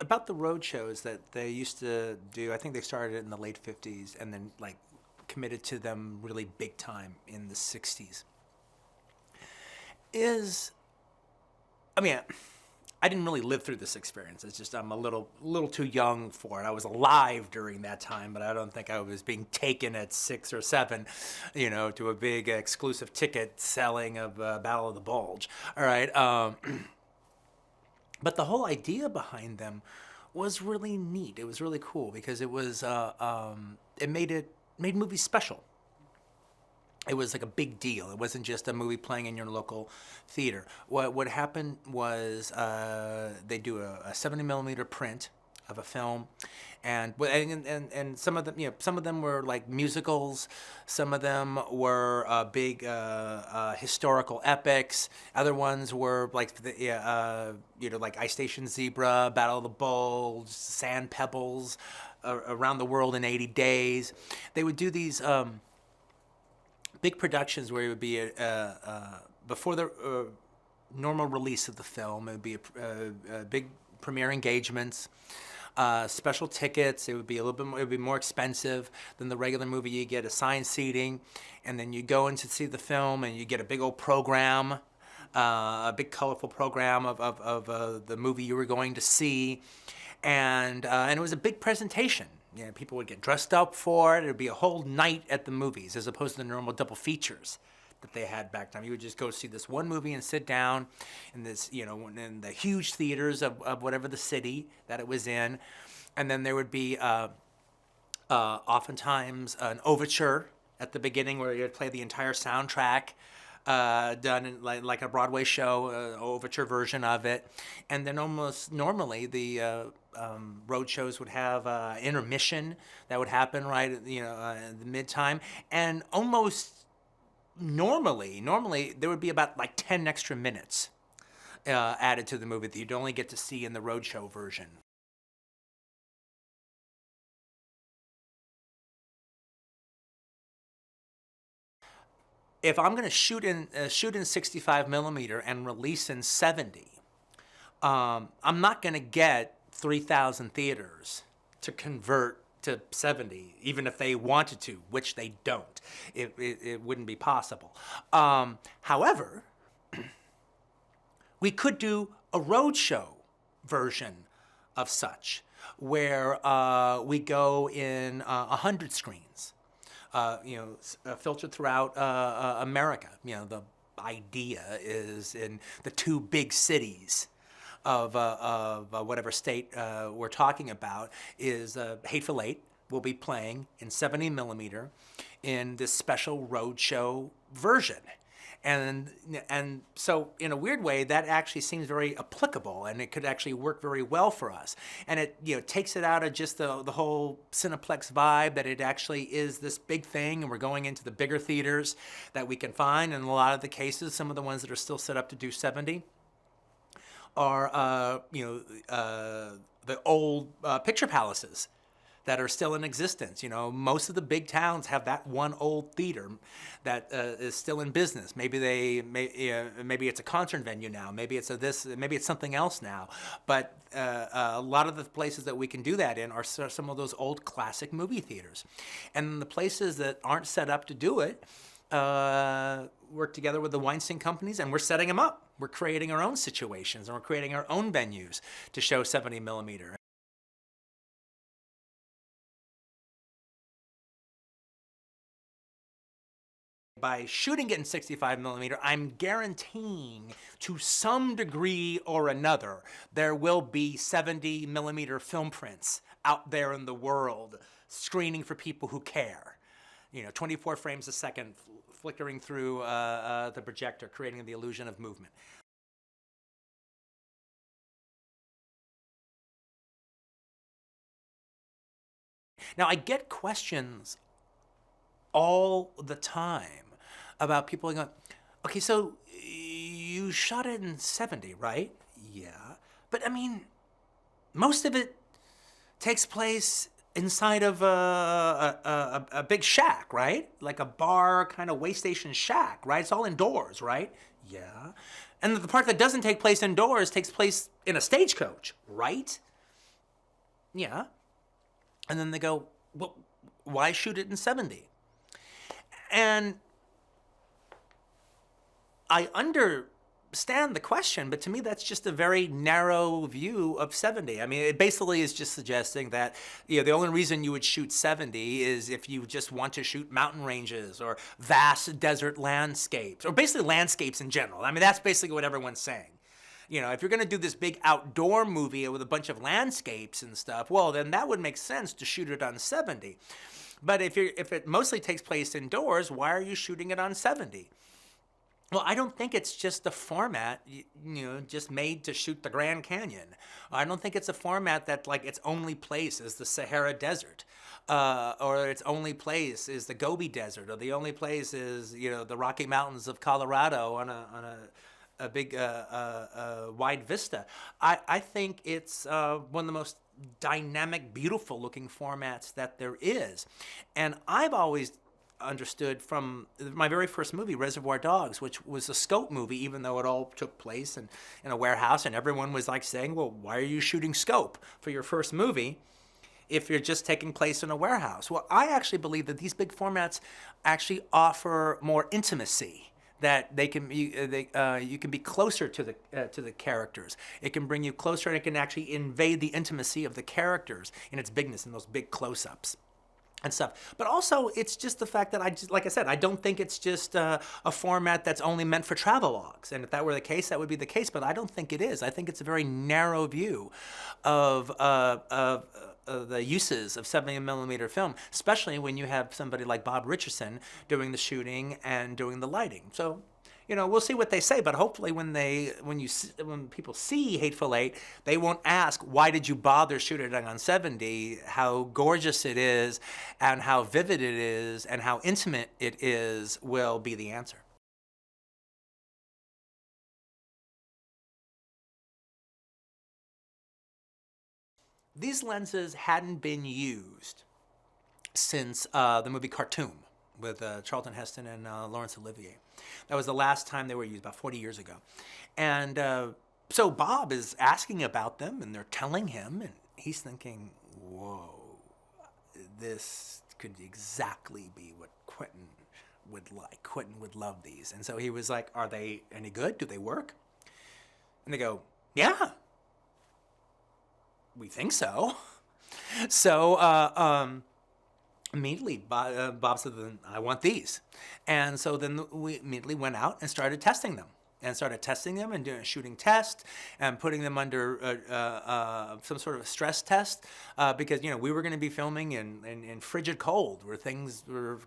about the road shows that they used to do. I think they started in the late 50s and then like committed to them really big time in the 60s. I mean, I didn't really live through this experience. It's just I'm a little too young for it. I was alive during that time, but I don't think I was being taken at 6 or 7, to a big exclusive ticket selling of Battle of the Bulge. All right. But the whole idea behind them was really neat. It was really cool because it made movies special. It was like a big deal. It wasn't just a movie playing in your local theater. What happened was they do a 70 millimeter print of a film, and some of them, some of them were like musicals, some of them were big historical epics. Other ones were like like Ice Station Zebra, Battle of the Bulge, Sand Pebbles, Around the World in 80 Days. They would do these big productions where it would be before the normal release of the film. It would be a big premiere engagements, special tickets. It would be a little bit more, it would be more expensive than the regular movie. You get assigned seating, and then you go in to see the film, and you get a big old program, a big colorful program of the movie you were going to see, and it was a big presentation. People would get dressed up for it. It would be a whole night at the movies as opposed to the normal double features that they had back then. You would just go see this one movie and sit down in this, in the huge theaters of whatever the city that it was in. And then there would be oftentimes an overture at the beginning where you'd play the entire soundtrack done in like a Broadway show, overture version of it. And then almost normally the road shows would have intermission that would happen right at the mid-time, and almost normally there would be about like 10 extra minutes added to the movie that you'd only get to see in the roadshow version. If I'm going to shoot in 65 millimeter and release in 70, I'm not going to get 3,000 theaters to convert to 70, even if they wanted to, which they don't. It wouldn't be possible. However, we could do a roadshow version of such, where we go in 100 screens, filtered throughout America. The idea is in the 2 big cities of whatever state we're talking about is Hateful Eight will be playing in 70 millimeter in this special roadshow version. And so in a weird way, that actually seems very applicable, and it could actually work very well for us. And it takes it out of just the whole Cineplex vibe that it actually is this big thing, and we're going into the bigger theaters that we can find. And in a lot of the cases, some of the ones that are still set up to do 70 are the old picture palaces that are still in existence. Most of the big towns have that one old theater that is still in business. Maybe maybe it's a concert venue now. Maybe it's maybe it's something else now. But a lot of the places that we can do that in are some of those old classic movie theaters, and the places that aren't set up to do it work together with the Weinstein companies, and we're setting them up. We're creating our own situations, and we're creating our own venues to show 70 millimeter. By shooting it in 65 millimeter, I'm guaranteeing to some degree or another there will be 70 millimeter film prints out there in the world screening for people who care. 24 frames a second flickering through the projector, creating the illusion of movement. Now, I get questions all the time about people going, okay, so you shot it in 70, right? Yeah. But I mean, most of it takes place inside of a big shack, right? Like a bar kind of way station shack, right? It's all indoors, right? Yeah. And the part that doesn't take place indoors takes place in a stagecoach, right? Yeah. And then they go, well, why shoot it in 70? And I understand the question, but to me, that's just a very narrow view of 70. I mean, it basically is just suggesting that, the only reason you would shoot 70 is if you just want to shoot mountain ranges or vast desert landscapes, or basically landscapes in general. I mean, that's basically what everyone's saying. If you're going to do this big outdoor movie with a bunch of landscapes and stuff, well, then that would make sense to shoot it on 70. But if it mostly takes place indoors, why are you shooting it on 70? Well, I don't think it's just a format, just made to shoot the Grand Canyon. I don't think it's a format that, like, its only place is the Sahara Desert, or its only place is the Gobi Desert, or the only place is, the Rocky Mountains of Colorado on a big wide vista. I think it's one of the most dynamic, beautiful looking formats that there is. And I've always understood from my very first movie, Reservoir Dogs, which was a scope movie, even though it all took place in a warehouse, and everyone was like saying, well, why are you shooting scope for your first movie if you're just taking place in a warehouse? Well, I actually believe that these big formats actually offer more intimacy, that you can be closer to the characters. It can bring you closer, and it can actually invade the intimacy of the characters in its bigness in those big close-ups and stuff. But also, it's just the fact that like I said, I don't think it's just a format that's only meant for travelogues. And if that were the case, that would be the case. But I don't think it is. I think it's a very narrow view of the uses of 70mm film, especially when you have somebody like Bob Richardson doing the shooting and doing the lighting. So, we'll see what they say, but hopefully when people see Hateful Eight, they won't ask, why did you bother shooting it on 70? How gorgeous it is, and how vivid it is, and how intimate it is will be the answer. These lenses hadn't been used since the movie Cartoon with Charlton Heston and Laurence Olivier. That was the last time they were used, about 40 years ago. And so Bob is asking about them, and they're telling him, and he's thinking, whoa, this could exactly be what Quentin would like. Quentin would love these. And so he was like, are they any good? Do they work? And they go, yeah, we think so. So immediately, Bob said, I want these. And so then we immediately went out and started testing them. And shooting tests and putting them under some sort of a stress test because, we were going to be filming in frigid cold where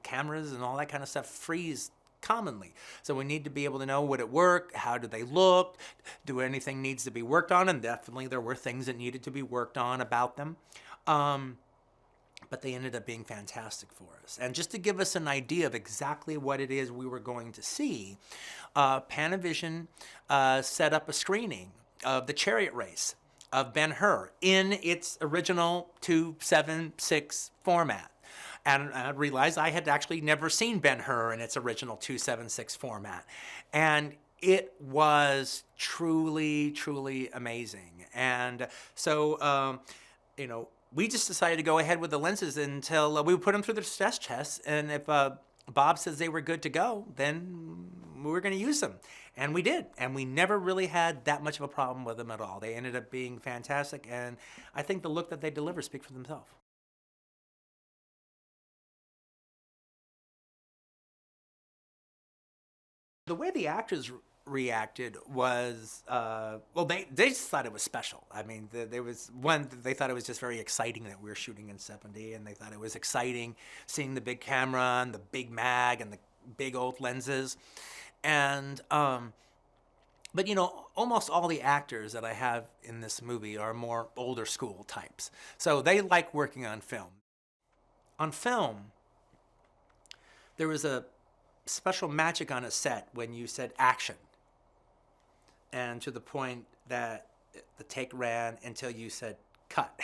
cameras and all that kind of stuff freeze commonly. So we need to be able to know, would it work? How do they look? Do anything needs to be worked on? And definitely there were things that needed to be worked on about them. But they ended up being fantastic for us. And just to give us an idea of exactly what it is we were going to see, Panavision set up a screening of the Chariot Race of Ben-Hur in its original 2.7.6 format. And I realized I had actually never seen Ben-Hur in its original 2.7.6 format. And it was truly, truly amazing. And so, we just decided to go ahead with the lenses until we put them through the stress test. And if Bob says they were good to go, then we were going to use them. And we did. And we never really had that much of a problem with them at all. They ended up being fantastic. And I think the look that they deliver speaks for themselves. The way the actors reacted was, they just thought it was special. I mean, there was one, they thought it was just very exciting that we were shooting in 70, and they thought it was exciting seeing the big camera and the big mag and the big old lenses. And, but almost all the actors that I have in this movie are more older school types. So they like working on film. On film, there was a special magic on a set when you said action, and to the point that the take ran until you said cut.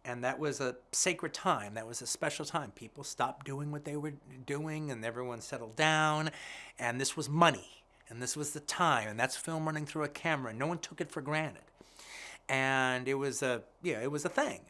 And that was a sacred time. That was a special time. People stopped doing what they were doing, and everyone settled down, and this was money, and this was the time, and that's film running through a camera. No one took it for granted. and it was a thing.